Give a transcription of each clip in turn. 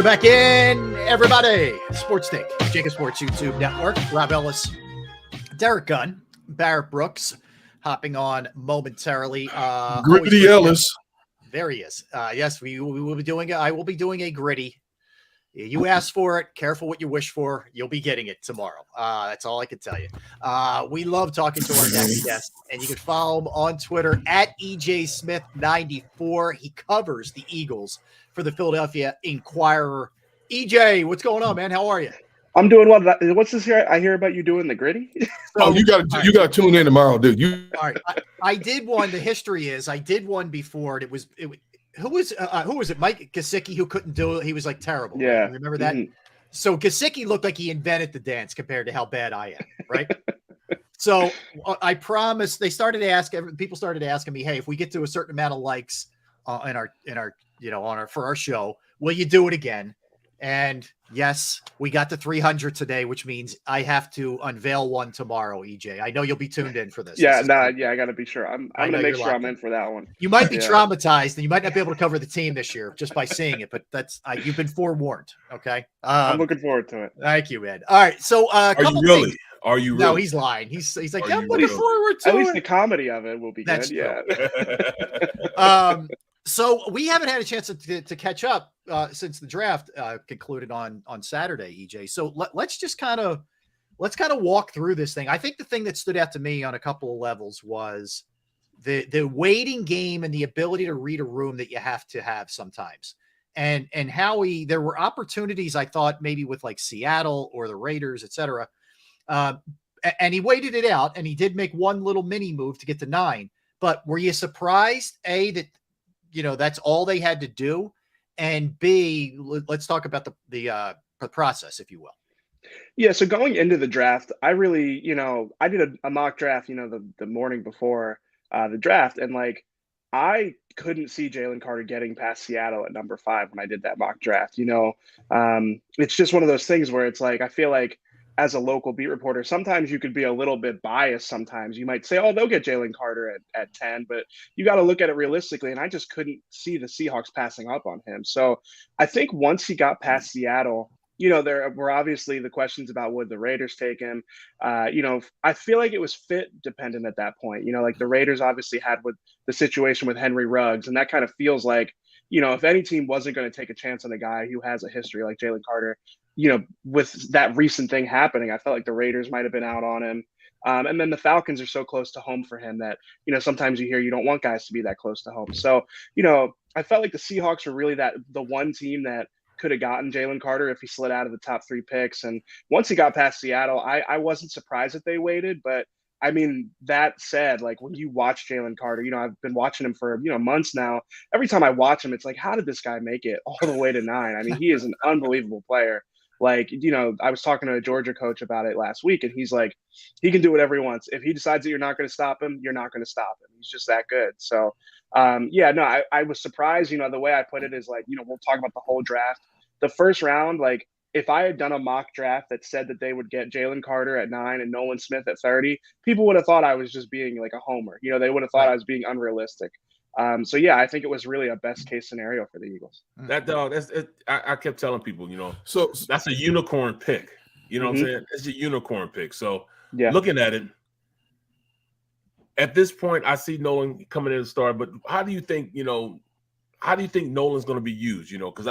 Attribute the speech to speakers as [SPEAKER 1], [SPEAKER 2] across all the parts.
[SPEAKER 1] We're back in, everybody. Sports Take, JAKIB Sports YouTube Network. Rob Ellis, Derek Gunn, Barrett Brooks, hopping on momentarily.
[SPEAKER 2] Gritty Ellis.
[SPEAKER 1] There he is. Yes, we will be doing. I will be doing a gritty. You asked for it. Careful what you wish for. You'll be getting it tomorrow. That's all I can tell you. We love talking to our next guest, and you can follow him on Twitter at EJSmith94. He covers the Eagles for the Philadelphia Inquirer. EJ, what's going on, man? How are you?
[SPEAKER 3] I'm doing well. What's this here? I hear about you doing the gritty.
[SPEAKER 2] So, you got to tune in tomorrow, dude.
[SPEAKER 1] All right, I did one. The history is I did one before. And it was who was it? Mike Gesicki, who couldn't do it. He was like terrible.
[SPEAKER 3] Yeah,
[SPEAKER 1] right? Remember that? Mm-hmm. So Gesicki looked like he invented the dance compared to how bad I am. Right. So I promised. People started asking me, hey, if we get to a certain amount of likes in our for our show, will you do it again? And yes, we got to 300 today, which means I have to unveil one tomorrow, EJ. I know you'll be tuned in for this.
[SPEAKER 3] I got to be sure. I'm going to make sure I'm in for that one.
[SPEAKER 1] You might be traumatized, and you might not be able to cover the team this year just by seeing it, but that's you've been forewarned. Okay.
[SPEAKER 3] I'm looking forward to it.
[SPEAKER 1] Thank you, Ed. All right. So,
[SPEAKER 2] are you really?
[SPEAKER 1] Things.
[SPEAKER 2] Are you really?
[SPEAKER 1] No, he's lying. He's like, yeah, I'm looking forward to it.
[SPEAKER 3] At least the comedy of it will be
[SPEAKER 1] that's
[SPEAKER 3] good.
[SPEAKER 1] True.
[SPEAKER 3] Yeah.
[SPEAKER 1] So we haven't had a chance to catch up since the draft concluded on Saturday, EJ. So let's kind of walk through this thing. I think the thing that stood out to me on a couple of levels was the waiting game and the ability to read a room that you have to have sometimes. And how there were opportunities, I thought, maybe with like Seattle or the Raiders, et cetera. And he waited it out, and he did make one little mini move to get to 9. But were you surprised, A, that that's all they had to do, and B, let's talk about the process, if you will.
[SPEAKER 3] Yeah. So going into the draft, I really, I did a mock draft, the morning before the draft, and like I couldn't see Jalen Carter getting past Seattle at number 5 when I did that mock draft. It's just one of those things where it's like I feel like, as a local beat reporter, sometimes you could be a little bit biased. Sometimes you might say, oh, they'll get Jalen Carter at 10, but you got to look at it realistically. And I just couldn't see the Seahawks passing up on him. So I think once he got past Seattle, there were obviously the questions about would the Raiders take him. I feel like it was fit dependent at that point. Like the Raiders obviously had with the situation with Henry Ruggs, and that kind of feels like, if any team wasn't going to take a chance on a guy who has a history like Jalen Carter, with that recent thing happening, I felt like the Raiders might have been out on him. And then the Falcons are so close to home for him that, sometimes you hear you don't want guys to be that close to home. So, I felt like the Seahawks were really the one team that could have gotten Jalen Carter if he slid out of the top 3 picks. And once he got past Seattle, I wasn't surprised that they waited, but I mean, that said, like when you watch Jalen Carter, I've been watching him for, months now. Every time I watch him, it's like, how did this guy make it all the way to 9? I mean, he is an unbelievable player. Like, I was talking to a Georgia coach about it last week, and he's like, he can do whatever he wants. If he decides that you're not going to stop him, you're not going to stop him. He's just that good. So, I was surprised, the way I put it is like, we'll talk about the whole draft. The first round, like, if I had done a mock draft that said that they would get Jalen Carter at 9 and Nolan Smith at 30, people would have thought I was just being like a homer. They would have thought I was being unrealistic. I think it was really a best case scenario for the Eagles.
[SPEAKER 2] That dog, I kept telling people, so that's a unicorn pick. You know what I'm saying? It's a unicorn pick. So looking at it, at this point, I see Nolan coming in to start. But how do you think, how do you think Nolan's going to be used? Because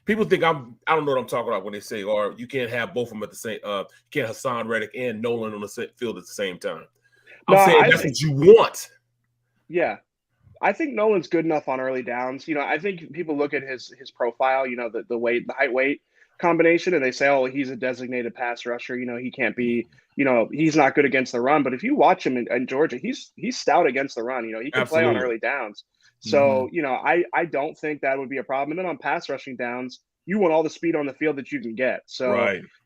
[SPEAKER 2] people think I don't know what I'm talking about when they say, or you can't have both of them at the same. You can't have Hassan Reddick and Nolan on the field at the same time. I'm saying that's what you want.
[SPEAKER 3] Yeah. I think Nolan's good enough on early downs. I think people look at his profile, the weight, the height weight combination, and they say, oh, he's a designated pass rusher. He can't be, he's not good against the run. But if you watch him in Georgia, he's stout against the run. He can play on early downs. So, I don't think that would be a problem. And then on pass rushing downs, you want all the speed on the field that you can get. So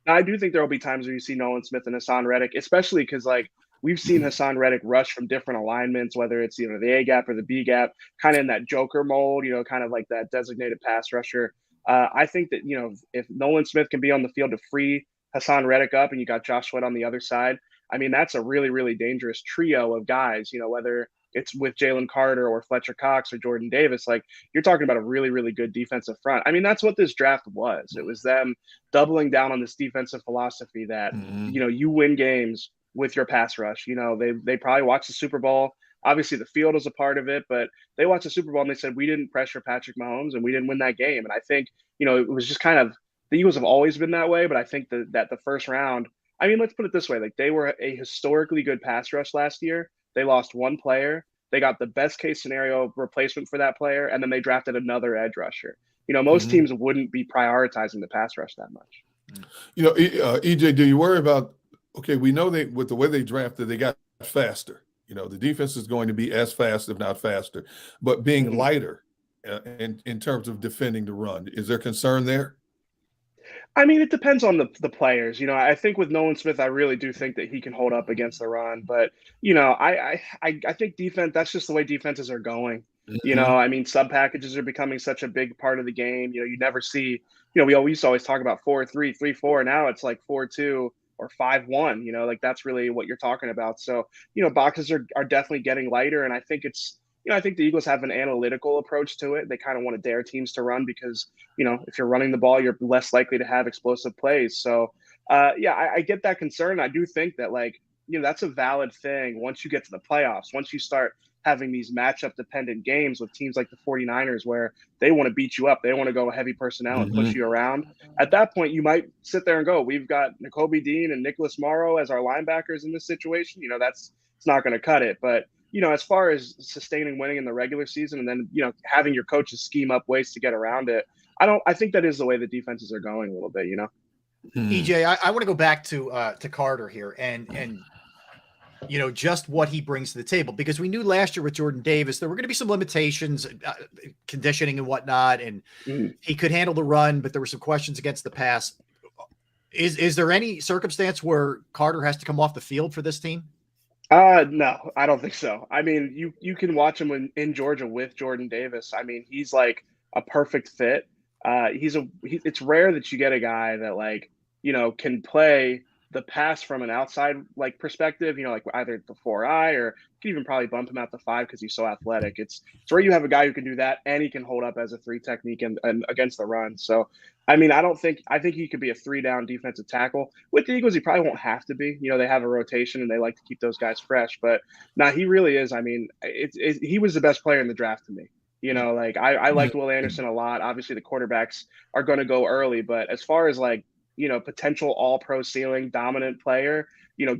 [SPEAKER 3] I do think there will be times where you see Nolan Smith and Hassan Reddick, especially because like we've seen Hassan Reddick rush from different alignments, whether it's, the A gap or the B gap, kind of in that Joker mold, kind of like that designated pass rusher. I think that, if Nolan Smith can be on the field to free Hassan Reddick up and you got Josh Sweat on the other side, I mean, that's a really, really dangerous trio of guys, whether it's with Jalen Carter or Fletcher Cox or Jordan Davis, like you're talking about a really, really good defensive front. I mean, that's what this draft was. It was them doubling down on this defensive philosophy that, you win games with your pass rush. They probably watched the Super Bowl. Obviously, the field was a part of it, but they watched the Super Bowl and they said, we didn't pressure Patrick Mahomes and we didn't win that game. And I think, it was just kind of the Eagles have always been that way. But I think that the first round, I mean, let's put it this way. Like they were a historically good pass rush last year. They lost one player. They got the best case scenario replacement for that player. And then they drafted another edge rusher. Most teams wouldn't be prioritizing the pass rush that much.
[SPEAKER 4] EJ, do you worry about, okay, we know with the way they drafted, they got faster. The defense is going to be as fast, if not faster, but being lighter in terms of defending the run. Is there concern there?
[SPEAKER 3] I mean, it depends on the players. I think with Nolan Smith, I really do think that he can hold up against the run. But, I think defense, that's just the way defenses are going. I mean, sub packages are becoming such a big part of the game. You never see, we used to always talk about 4-3, 3-4. Now it's like 4-2. Or 5-1, like that's really what you're talking about. So, boxes are definitely getting lighter. And I think I think the Eagles have an analytical approach to it. They kind of want to dare teams to run because, if you're running the ball, you're less likely to have explosive plays. So, I get that concern. I do think that that's a valid thing once you get to the playoffs, once you start having these matchup dependent games with teams like the 49ers where they want to beat you up. They want to go heavy personnel and push you around. At that point, you might sit there and go, we've got Nakobe Dean and Nicholas Morrow as our linebackers in this situation. It's not going to cut it. But, as far as sustaining winning in the regular season and then, having your coaches scheme up ways to get around it, I think that is the way the defenses are going a little bit,
[SPEAKER 1] EJ, I want to go back to Carter here and just what he brings to the table, because we knew last year with Jordan Davis, there were going to be some limitations, conditioning and whatnot, and he could handle the run, but there were some questions against the pass. Is there any circumstance where Carter has to come off the field for this team?
[SPEAKER 3] No, I don't think so. I mean, you can watch him in Georgia with Jordan Davis. I mean, he's like a perfect fit. It's rare that you get a guy that can play the pass from an outside perspective, either the 4-eye or you can even probably bump him out the 5 because he's so athletic. It's where you have a guy who can do that and he can hold up as a 3 technique and against the run. So, I mean, I think he could be a 3-down defensive tackle. With the Eagles, he probably won't have to be. They have a rotation and they like to keep those guys fresh. But he really is. I mean, he was the best player in the draft to me. I liked Will Anderson a lot. Obviously, the quarterbacks are going to go early, but as far as potential all-pro ceiling dominant player,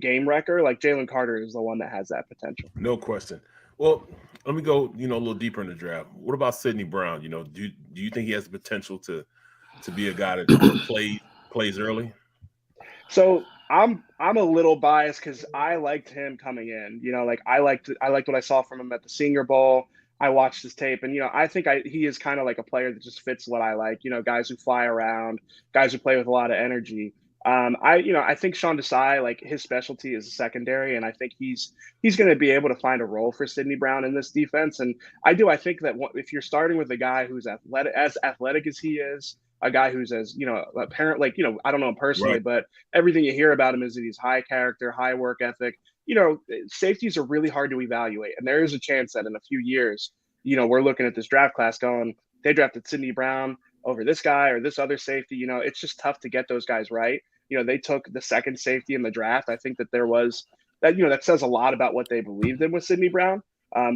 [SPEAKER 3] game wrecker, Jalen Carter is the one that has that potential.
[SPEAKER 2] No question. Well, let me go, a little deeper in the draft. What about Sidney Brown? Do you think he has the potential to be a guy that plays early?
[SPEAKER 3] So I'm a little biased because I liked him coming in. I liked what I saw from him at the Senior Bowl. I watched his tape and, I think he is kind of like a player that just fits what I like, guys who fly around, guys who play with a lot of energy. I think Sean Desai, his specialty is secondary, and I think he's going to be able to find a role for Sidney Brown in this defense. And I think that if you're starting with a guy who's as athletic as he is, a guy who's as, apparent, I don't know him personally, right, but everything you hear about him is that he's high character, high work ethic. Safeties are really hard to evaluate. And there is a chance that in a few years, we're looking at this draft class going, they drafted Sidney Brown over this guy or this other safety. It's just tough to get those guys right. They took the second safety in the draft. I think that there was that, that says a lot about what they believed in with Sidney Brown.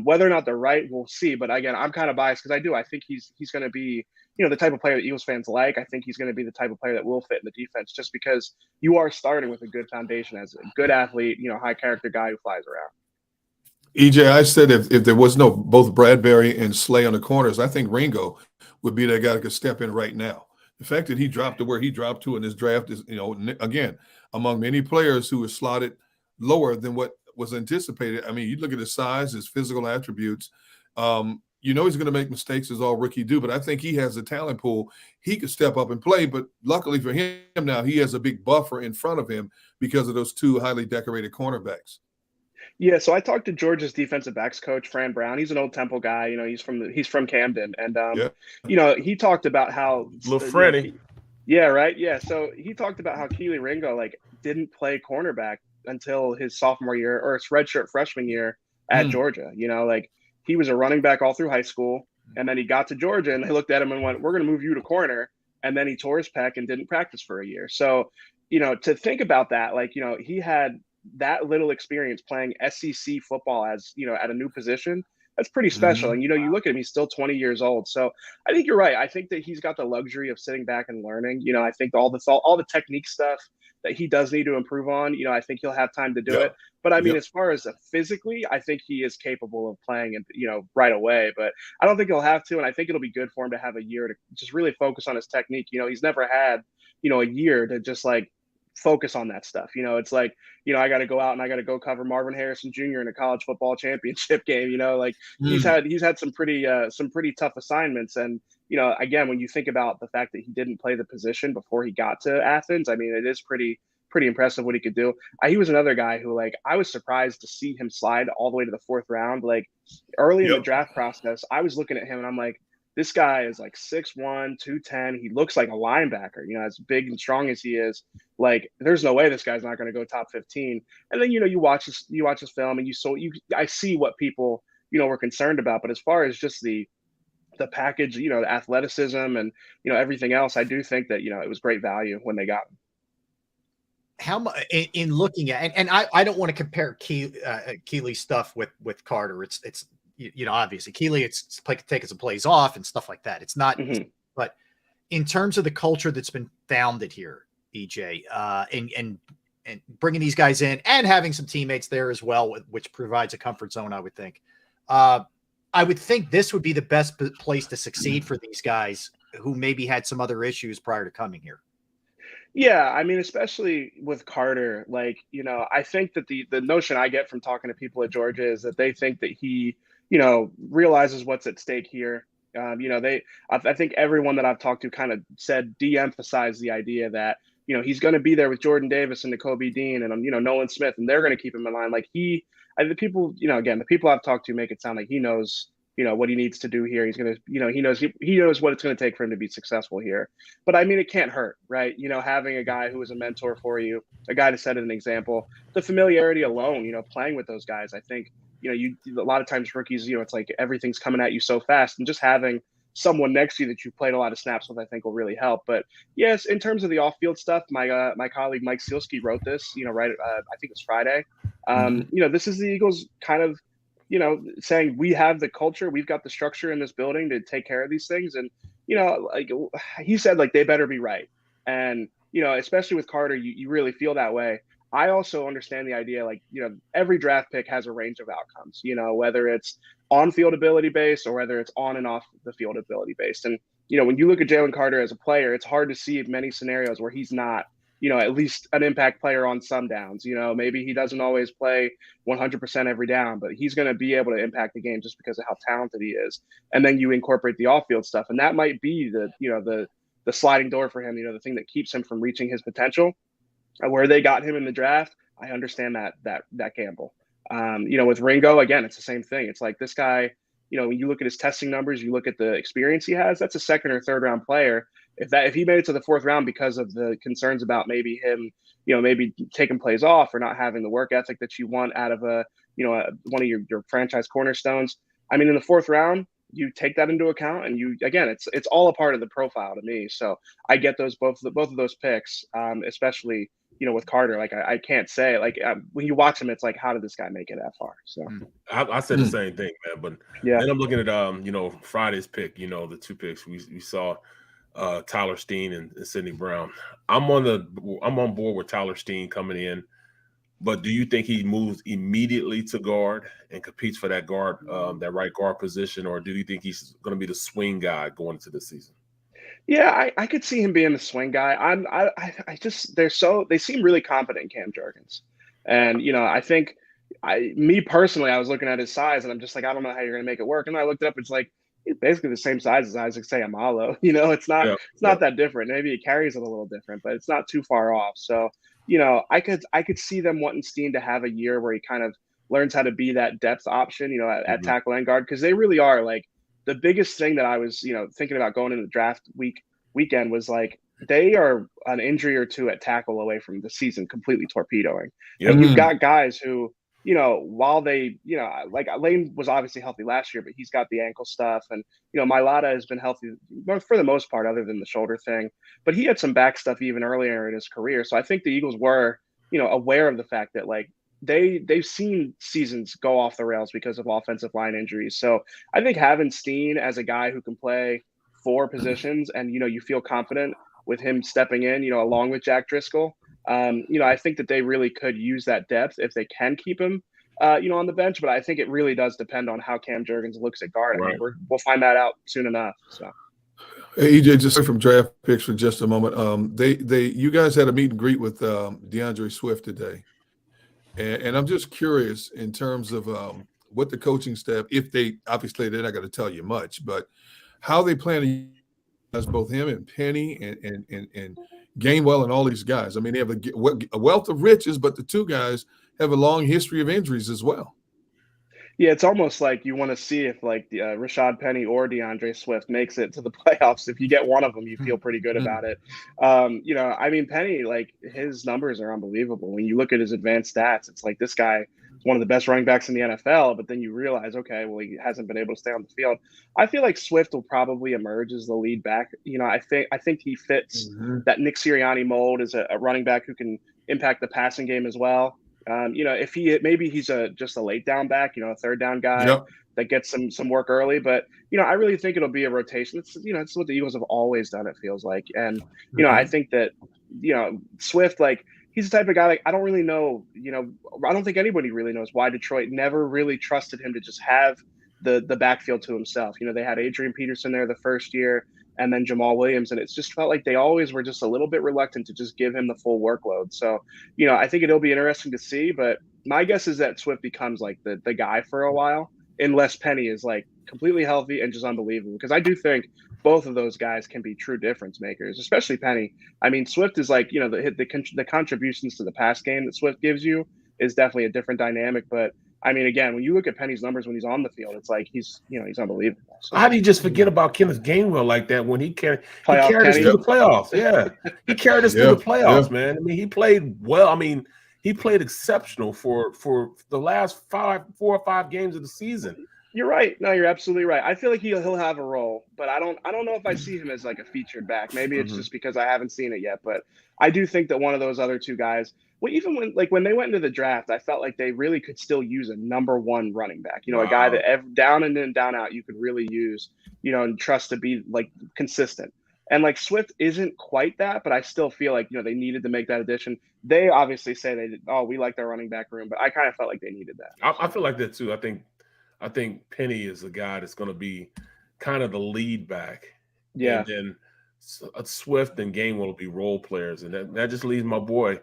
[SPEAKER 3] Whether or not they're right, we'll see. But again, I'm kind of biased because I think he's going to be, the type of player that Eagles fans like. I think he's going to be the type of player that will fit in the defense just because you are starting with a good foundation as a good athlete, high character guy who flies around.
[SPEAKER 4] EJ, I said if there was no both Bradbury and Slay on the corners, I think Ringo would be that guy that could step in right now. The fact that he dropped to where he dropped to in this draft is, again, among many players who were slotted lower than what was anticipated. I mean, you look at his size, his physical attributes. He's going to make mistakes as all rookie do, but I think he has a talent pool. He could step up and play, but luckily for him now, he has a big buffer in front of him because of those two highly decorated cornerbacks.
[SPEAKER 3] Yeah, so I talked to Georgia's defensive backs coach, Fran Brown. He's an old Temple guy. He's from Camden, and he talked about how
[SPEAKER 2] little Freddie.
[SPEAKER 3] Yeah, right. Yeah, so he talked about how Keely Ringo didn't play cornerback until his sophomore year or his redshirt freshman year at Georgia. You know, like he was a running back all through high school, and then he got to Georgia and they looked at him and went, "We're going to move you to corner." And then he tore his pec and didn't practice for a year. So, you know, to think about that, like, you know, he had that little experience playing SEC football as, you know, at a new position. That's pretty special. And, you know, you look at him, he's still 20 years old. So I think you're right. I think that he's got the luxury of sitting back and learning. You know, I think all the technique stuff that he does need to improve on, you know, I think he'll have time to do it. But I mean, as far as physically, I think he is capable of playing it, you know, right away. But I don't think he'll have to. And I think it'll be good for him to have a year to just really focus on his technique. You know, he's never had, you know, a year to just like focus on that stuff. You know, it's like, you know, I got to go out and I got to go cover Marvin Harrison Jr. in a college football championship game. You know, like he's had some pretty tough assignments. And, you know, again, when you think about the fact that he didn't play the position before he got to Athens, I mean, it is pretty impressive what he could do. He was another guy who, like, I was surprised to see him slide all the way to the 4th round. Like early in the draft process, I was looking at him and I'm like, this guy is like 6'1", 210. He looks like a linebacker, you know, as big and strong as he is. Like, there's no way this guy's not going to go top 15. And then, you know, you watch his film and I see what people, you know, were concerned about. But as far as just the package, you know, the athleticism and, you know, everything else, I do think that, you know, it was great value when they got him.
[SPEAKER 1] How much in looking at, and I don't want to compare Keeley's stuff with Carter. It's you know, obviously Keeley, it's taking some plays off and stuff like that. It's not, but in terms of the culture that's been founded here, EJ, and bringing these guys in and having some teammates there as well, which provides a comfort zone, I would think. I would think this would be the best place to succeed for these guys who maybe had some other issues prior to coming here.
[SPEAKER 3] Yeah, I mean, especially with Carter, like, you know, I think that the notion I get from talking to people at Georgia is that they think that he, you know, realizes what's at stake here. You know, I think everyone that I've talked to kind of said de-emphasize the idea that, you know, he's going to be there with Jordan Davis and Nakobe Dean and, you know, Nolan Smith, and they're going to keep him in line. Like the people, you know, again, the people I've talked to make it sound like he knows, you know, what he needs to do here. He's going to, you know, he knows what it's going to take for him to be successful here. But I mean, it can't hurt, right? You know, having a guy who is a mentor for you, a guy to set an example, the familiarity alone, you know, playing with those guys, I think, you know, a lot of times rookies, you know, it's like everything's coming at you so fast, and just having someone next to you that you've played a lot of snaps with, I think will really help. But yes, in terms of the off-field stuff, my colleague Mike Sealski wrote this, you know, right, I think it's Friday. You know, this is the Eagles kind of, you know, saying we have the culture, we've got the structure in this building to take care of these things. And, you know, like he said, like, they better be right. And, you know, especially with Carter, you really feel that way. I also understand the idea, like, you know, every draft pick has a range of outcomes, you know, whether it's on field ability based or whether it's on and off the field ability based. And, you know, when you look at Jalen Carter as a player, it's hard to see many scenarios where he's not, you know, at least an impact player on some downs. You know, maybe he doesn't always play 100% every down, but he's going to be able to impact the game just because of how talented he is. And then you incorporate the off-field stuff, and that might be the, you know, the sliding door for him, you know, the thing that keeps him from reaching his potential. Where they got him in the draft, I understand that gamble. You know, with Ringo, again, it's the same thing. It's like this guy, you know, when you look at his testing numbers, you look at the experience he has, that's a 2nd or 3rd round player. If he made it to the 4th round because of the concerns about maybe him, you know, maybe taking plays off or not having the work ethic that you want out of one of your franchise cornerstones. I mean, in the 4th round, you take that into account, and it's all a part of the profile to me. So I get both of those picks, especially, you know, with Carter. Like I can't say, like, when you watch him, it's like, how did this guy make it that far? So
[SPEAKER 2] I said the same thing, man. But
[SPEAKER 3] yeah,
[SPEAKER 2] then I'm looking at you know, Friday's pick. You know, the 2 picks we saw. Tyler Steen and Sidney Brown. I'm on board with Tyler Steen coming in, but do you think he moves immediately to guard and competes for that guard, that right guard position, or do you think he's going to be the swing guy going into the season?
[SPEAKER 3] Yeah, I could see him being the swing guy. They seem really confident in Cam Jurgens, and, you know, I think me personally, I was looking at his size and I'm just like, I don't know how you're going to make it work. And I looked it up, it's like, he's basically the same size as Isaac Seumalo. You know, it's not that different. Maybe he carries it a little different, but it's not too far off. So, you know, I could see them wanting Steen to have a year where he kind of learns how to be that depth option, you know, at tackle and guard, because they really are, like, the biggest thing that I was, you know, thinking about going into the draft weekend was, like, they are an injury or two at tackle away from the season completely torpedoing. And you've got guys who, while they, like Lane was obviously healthy last year, but he's got the ankle stuff. And, Mailata has been healthy for the most part, other than the shoulder thing. But he had some back stuff even earlier in his career. So I think the Eagles were, aware of the fact that, like, they've seen seasons go off the rails because of offensive line injuries. So I think having Steen as a guy who can play 4 positions and, you feel confident with him stepping in, along with Jack Driscoll, I think that they really could use that depth if they can keep him, on the bench. But I think it really does depend on how Cam Jurgens looks at guard.
[SPEAKER 2] Right.
[SPEAKER 3] I mean, we'll find that out soon enough. So,
[SPEAKER 4] hey, EJ, just from draft picks for just a moment. You guys had a meet and greet with DeAndre Swift today, and I'm just curious in terms of what the coaching staff, if they obviously they're not going to tell you much, but how they plan to use both him and Penny and Gainwell and all these guys. I mean, they have a wealth of riches, but the 2 guys have a long history of injuries as well.
[SPEAKER 3] Yeah, it's almost like you want to see if like Rashad Penny or DeAndre Swift makes it to the playoffs. If you get one of them, you feel pretty good about it. I mean, Penny, like, his numbers are unbelievable. When you look at his advanced stats, it's like this guy is one of the best running backs in the NFL, but then you realize, okay, well, he hasn't been able to stay on the field. I feel like Swift will probably emerge as the lead back. I think he fits that Nick Sirianni mold as a running back who can impact the passing game as well. If he's just a late down back, a third down guy that gets some work early, but I really think it'll be a rotation. It's what the Eagles have always done, it feels like. And I think that Swift, like, he's the type of guy, like, I don't really know, I don't think anybody really knows why Detroit never really trusted him to just have the backfield to himself. They had Adrian Peterson there the first year, and then Jamal Williams. And it's just felt like they always were just a little bit reluctant to just give him the full workload. So, I think it'll be interesting to see, but my guess is that Swift becomes like the guy for a while, unless Penny is like completely healthy and just unbelievable. Because I do think both of those guys can be true difference makers, especially Penny. I mean, Swift is like, the contributions to the pass game that Swift gives you is definitely a different dynamic. But I mean, again, when you look at Penny's numbers when he's on the field, it's like he's unbelievable. So,
[SPEAKER 2] how do you just forget about Kenneth Gainwell like that when he carried us through the playoffs? Yeah, he carried us through the playoffs, man. I mean, he played well. I mean, he played exceptional for the last 4 or 5 games of the season.
[SPEAKER 3] You're right. No, you're absolutely right. I feel like he'll have a role, but I don't know if I see him as like a featured back. Maybe it's just because I haven't seen it yet, but I do think that one of those other 2 guys. Well, even when they went into the draft, I felt like they really could still use a number 1 running back. A guy that down and in, down out, you could really use, and trust to be like consistent. And like Swift isn't quite that, but I still feel like, they needed to make that addition. They obviously say we like their running back room, but I kind of felt like they needed that.
[SPEAKER 2] I feel like that too. I think Penny is a guy that's going to be kind of the lead back.
[SPEAKER 3] Yeah.
[SPEAKER 2] And then Swift and Gainwell will be role players. And that just leaves my boy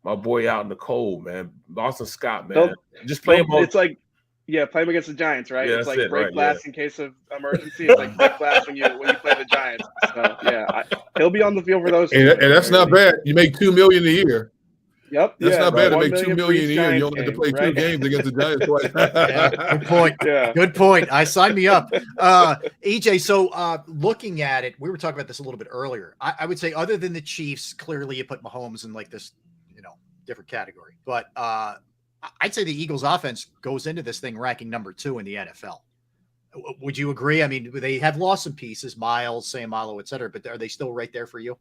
[SPEAKER 2] out in the cold, man. Boston Scott, man. Just play him.
[SPEAKER 3] It's like, play him against the Giants, right?
[SPEAKER 2] Yeah,
[SPEAKER 3] it's like break glass in case of emergency. It's like break glass when you play the Giants. So he'll be on the field for those.
[SPEAKER 4] And that's not bad. You make $2 million a year.
[SPEAKER 3] Yep.
[SPEAKER 4] That's not bad to make $2 million a year.
[SPEAKER 3] Giants
[SPEAKER 4] You only have to play 2 games against the Giants twice.
[SPEAKER 1] Good point.
[SPEAKER 3] Yeah.
[SPEAKER 1] Good point. I signed me up. EJ, so looking at it, we were talking about this a little bit earlier. I would say other than the Chiefs, clearly you put Mahomes in like this, different category. But I'd say the Eagles offense goes into this thing ranking number 2 in the NFL. Would you agree? I mean, they have lost some pieces, Miles, Sayamalo, et cetera, but are they still right there for you?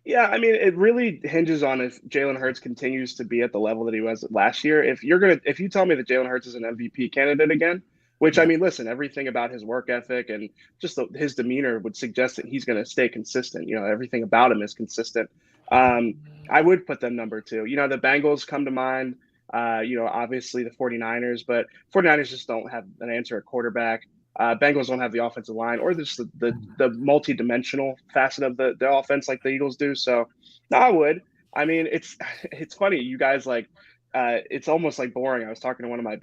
[SPEAKER 3] Yeah, I mean, it really hinges on if Jalen Hurts continues to be at the level that he was last year. If you tell me that Jalen Hurts is an MVP candidate again, which I mean, listen, everything about his work ethic and just his demeanor would suggest that he's going to stay consistent. Everything about him is consistent. I would put them number 2. The Bengals come to mind. Obviously the 49ers, but 49ers just don't have an answer at quarterback. Bengals don't have the offensive line or just the multi-dimensional facet of the offense like the Eagles do. So no, I would. I mean, it's funny. You guys it's almost like boring. I was talking to one of my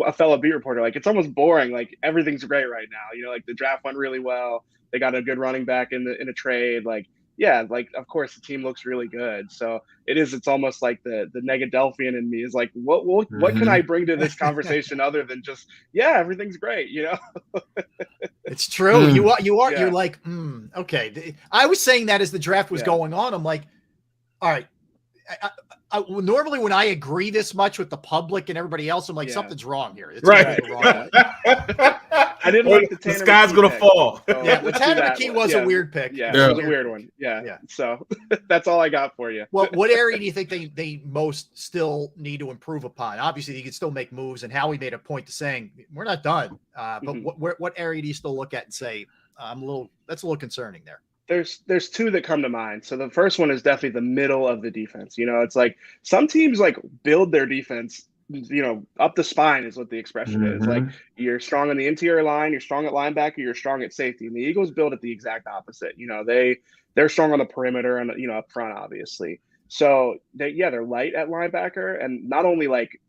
[SPEAKER 3] a fellow beat reporter. Like, it's almost boring. Like, everything's great right now. Like, the draft went really well. They got a good running back in a trade. Like, yeah, like, of course the team looks really good. So it's almost like the Negadelphian in me is like, what can I bring to this conversation other than just, everything's great,
[SPEAKER 1] It's true. You are, you're like, okay. I was saying that as the draft was going on. I'm like, all right, normally when I agree this much with the public and everybody else, I'm like, something's wrong here. It's
[SPEAKER 2] right.
[SPEAKER 1] Wrong.
[SPEAKER 3] I didn't like the
[SPEAKER 2] sky's going to fall.
[SPEAKER 3] So
[SPEAKER 1] yeah, the Tanner McKee was a weird pick.
[SPEAKER 3] Yeah, it was a weird one. Yeah. So that's all I got for you.
[SPEAKER 1] Well, what area do you think they most still need to improve upon? Obviously, you can still make moves, and Howie made a point to saying we're not done. But what area do you still look at and say that's a little concerning there?
[SPEAKER 3] There's two that come to mind. So the first one is definitely the middle of the defense. It's like some teams like build their defense, up the spine is what the expression is. Like you're strong on the interior line, you're strong at linebacker, you're strong at safety. And the Eagles build it the exact opposite. They're strong on the perimeter and up front, obviously. So they're light at linebacker, and not only like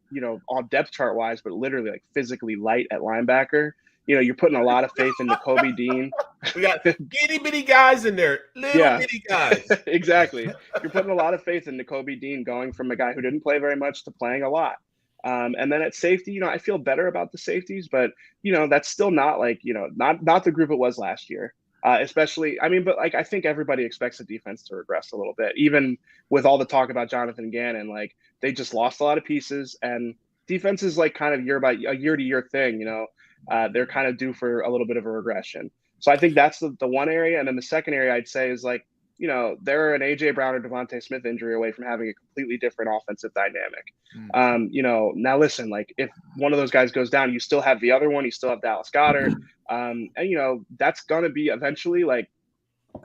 [SPEAKER 3] on depth chart wise, but literally like physically light at linebacker. You're putting a lot of faith in Nakobe Dean.
[SPEAKER 2] We got itty bitty guys in there, little bitty guys.
[SPEAKER 3] Exactly. You're putting a lot of faith in Nakobe Dean, going from a guy who didn't play very much to playing a lot. And then at safety, I feel better about the safeties, but that's still not like not the group it was last year. Especially, but like I think everybody expects the defense to regress a little bit, even with all the talk about Jonathan Gannon. Like they just lost a lot of pieces, and defense is like kind of year to year thing. They're kind of due for a little bit of a regression. So I think that's the one area. And then the second area I'd say is like, they're an A.J. Brown or Devontae Smith injury away from having a completely different offensive dynamic. Now listen, like if one of those guys goes down, you still have the other one. You still have Dallas Goedert. And, that's going to be eventually like,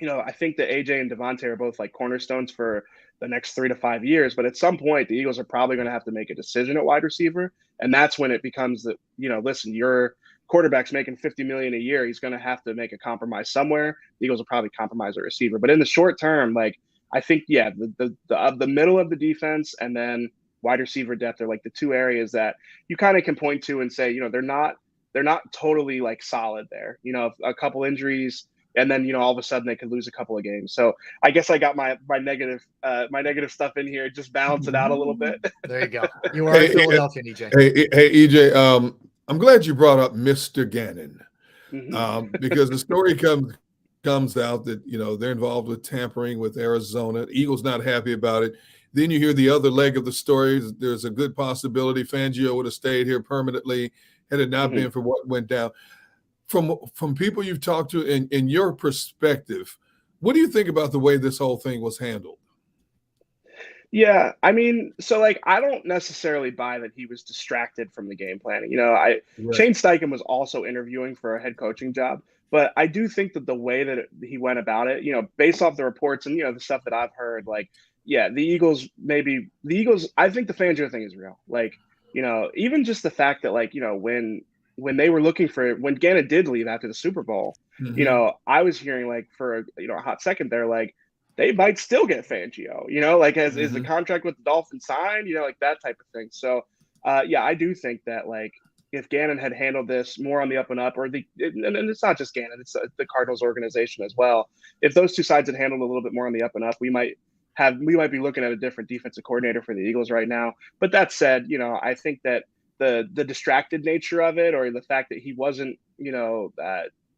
[SPEAKER 3] I think that A.J. and Devontae are both like cornerstones for the next 3 to 5 years. But at some point, the Eagles are probably going to have to make a decision at wide receiver. And that's when it becomes that, listen, your quarterback's making $50 million a year. He's going to have to make a compromise somewhere. The Eagles will probably compromise a receiver. But in the short term, like I think, the middle of the defense and then wide receiver depth are like the two areas that you kind of can point to and say, they're not totally like solid there. A couple injuries, and then all of a sudden they could lose a couple of games. So I guess I got my negative stuff in here, just balance it out a little bit.
[SPEAKER 1] There you go. You are in Philadelphia, EJ.
[SPEAKER 4] Hey, EJ. I'm glad you brought up Mr. Gannon, because the story comes out that they're involved with tampering with Arizona. Eagles not happy about it. Then you hear the other leg of the story. There's a good possibility Fangio would have stayed here permanently had it not been for what went down. From people you've talked to, in your perspective, what do you think about the way this whole thing was handled?
[SPEAKER 3] Yeah, so like I don't necessarily buy that he was distracted from the game planning. Shane Steichen was also interviewing for a head coaching job, but I do think that the way that he went about it, based off the reports and the stuff that I've heard, like the Eagles, I think the Fangio thing is real. Like, even just the fact that like, when they were looking for it, when Gannon did leave after the Super Bowl, I was hearing like for a hot second there, like they might still get Fangio, like is the contract with the Dolphins signed, like that type of thing. So, I do think that like if Gannon had handled this more on the up and up, and it's not just Gannon, it's the Cardinals organization as well. If those two sides had handled a little bit more on the up and up, we might be looking at a different defensive coordinator for the Eagles right now. But that said, I think that the distracted nature of it, or the fact that he wasn't,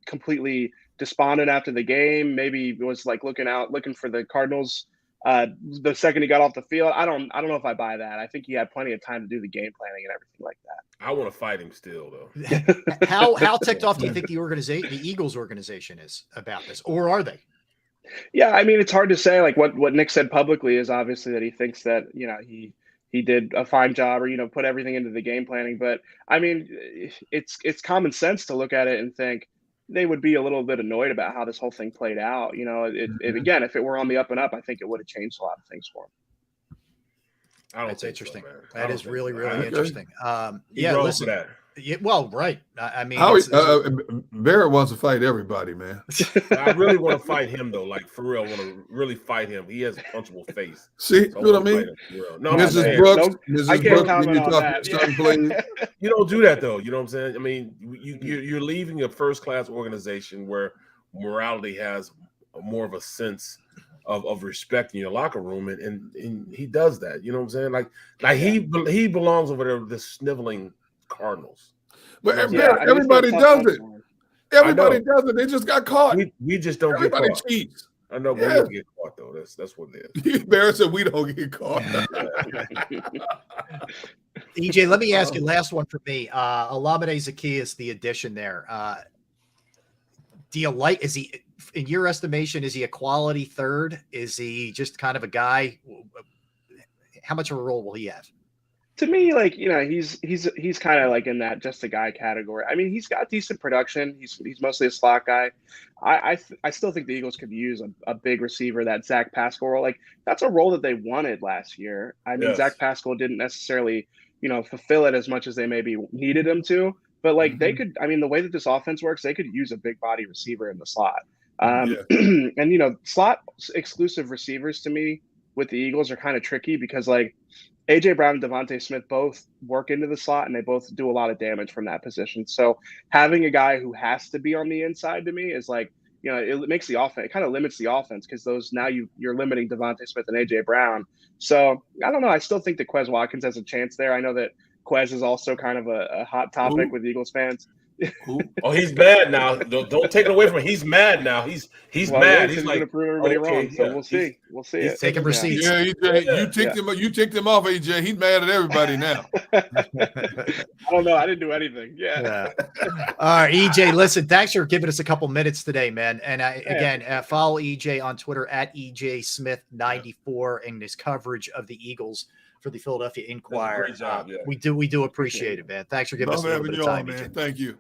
[SPEAKER 3] completely despondent after the game, maybe was like looking for the Cardinals the second he got off the field. I don't know if I buy that. I think he had plenty of time to do the game planning and everything like that.
[SPEAKER 2] I want to fight him still, though.
[SPEAKER 1] How ticked off do you think the Eagles organization is about this, or are they?
[SPEAKER 3] Yeah, it's hard to say. Like what Nick said publicly is obviously that he thinks that he did a fine job, or put everything into the game planning. But it's common sense to look at it and think they would be a little bit annoyed about how this whole thing played out. Again, if it were on the up and up, I think it would have changed a lot of things for him.
[SPEAKER 1] That's interesting. So, that is really, really interesting. Listen. Yeah, well, right.
[SPEAKER 4] Barrett wants to fight everybody, man.
[SPEAKER 2] I really want to fight him, though. Like, for real, I want to really fight him. He has a punchable face.
[SPEAKER 4] See what I mean?
[SPEAKER 2] No,
[SPEAKER 4] Mrs. Brooks,
[SPEAKER 2] you don't do that, though. You know what I'm saying? You're leaving a first-class organization where morality has more of a sense of respect in your locker room, and he does that. You know what I'm saying? Like he belongs over there, the sniveling Cardinals.
[SPEAKER 4] But everybody does it. Everybody does it. They just got caught.
[SPEAKER 2] We just don't get caught.
[SPEAKER 4] Cheats.
[SPEAKER 2] I know, but we don't get caught though. That's what it is.
[SPEAKER 4] Barrett said we don't get caught.
[SPEAKER 1] EJ, let me ask you, last one for me. Olamide Zaccheaus, the addition there. Do you like? Is he, in your estimation, is he a quality third? Is he just kind of a guy? How much of a role will he have?
[SPEAKER 3] To me, like, he's kind of like in that just a guy category. I mean, he's got decent production. He's mostly a slot guy. I still think the Eagles could use a big receiver, that Zach Pascal role. Like, that's a role that they wanted last year. I mean, Zach Pascal didn't necessarily, fulfill it as much as they maybe needed him to. But like they could, I mean, the way that this offense works, they could use a big body receiver in the slot. And slot exclusive receivers to me with the Eagles are kind of tricky because like AJ Brown and Devontae Smith both work into the slot and they both do a lot of damage from that position. So having a guy who has to be on the inside to me is like, it makes the offense, it kind of limits the offense because you're limiting Devontae Smith and AJ Brown. So I don't know. I still think that Quez Watkins has a chance there. I know that Quez is also kind of a hot topic with Eagles fans.
[SPEAKER 2] Oh, he's mad now. Don't take it away from him. He's mad now. He's mad. He's like,
[SPEAKER 3] going to prove everybody wrong. So we'll see. We'll see.
[SPEAKER 1] He's taking receipts.
[SPEAKER 4] Yeah, you ticked him off, AJ. He's mad at everybody now.
[SPEAKER 3] I don't know. I didn't do anything. Yeah.
[SPEAKER 1] All right, EJ. Listen, thanks for giving us a couple minutes today, man. And again, follow EJ on Twitter at EJ Smith 94 and his coverage of the Eagles for the Philadelphia Inquirer.
[SPEAKER 2] Great job,
[SPEAKER 1] We do appreciate it, man. Thanks for giving us a little bit of time,
[SPEAKER 4] man.
[SPEAKER 1] EJ.
[SPEAKER 4] Thank you.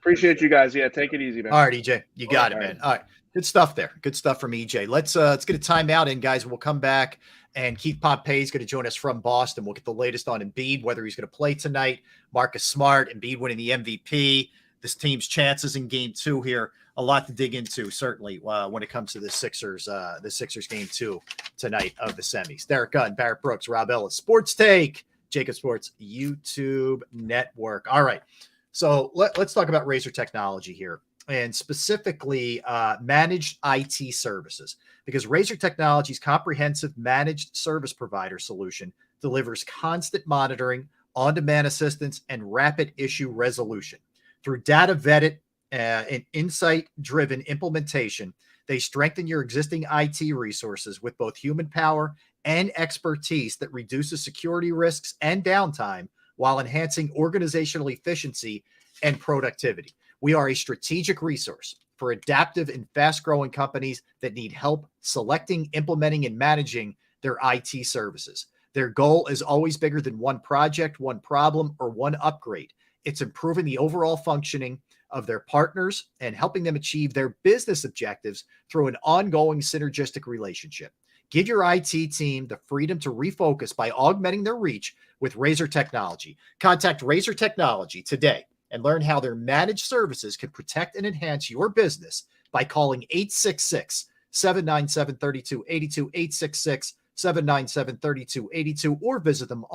[SPEAKER 3] Appreciate you guys. Yeah, take it easy, man.
[SPEAKER 1] All right, EJ. You got it, man. All right. Good stuff there. Good stuff from EJ. Let's get a timeout in, guys. We'll come back, and Keith Pompey is going to join us from Boston. We'll get the latest on Embiid, whether he's going to play tonight. Marcus Smart, Embiid winning the MVP. This team's chances in Game 2 here. A lot to dig into, certainly, when it comes to the Sixers Game 2 tonight of the semis. Derek Gunn, Barrett Brooks, Rob Ellis, Sports Take, JAKIB Sports YouTube Network. All right. So let's talk about Razer technology here, and specifically managed IT services, because Razer Technology's comprehensive managed service provider solution delivers constant monitoring, on-demand assistance, and rapid issue resolution. Through data-vetted and insight-driven implementation, they strengthen your existing IT resources with both human power and expertise that reduces security risks and downtime while enhancing organizational efficiency and productivity. We are a strategic resource for adaptive and fast-growing companies that need help selecting, implementing, and managing their IT services. Their goal is always bigger than one project, one problem, or one upgrade. It's improving the overall functioning of their partners and helping them achieve their business objectives through an ongoing synergistic relationship. Give your IT team the freedom to refocus by augmenting their reach with Razer Technology. Contact Razer Technology today and learn how their managed services can protect and enhance your business by calling 866-797-3282, 866-797-3282, or visit them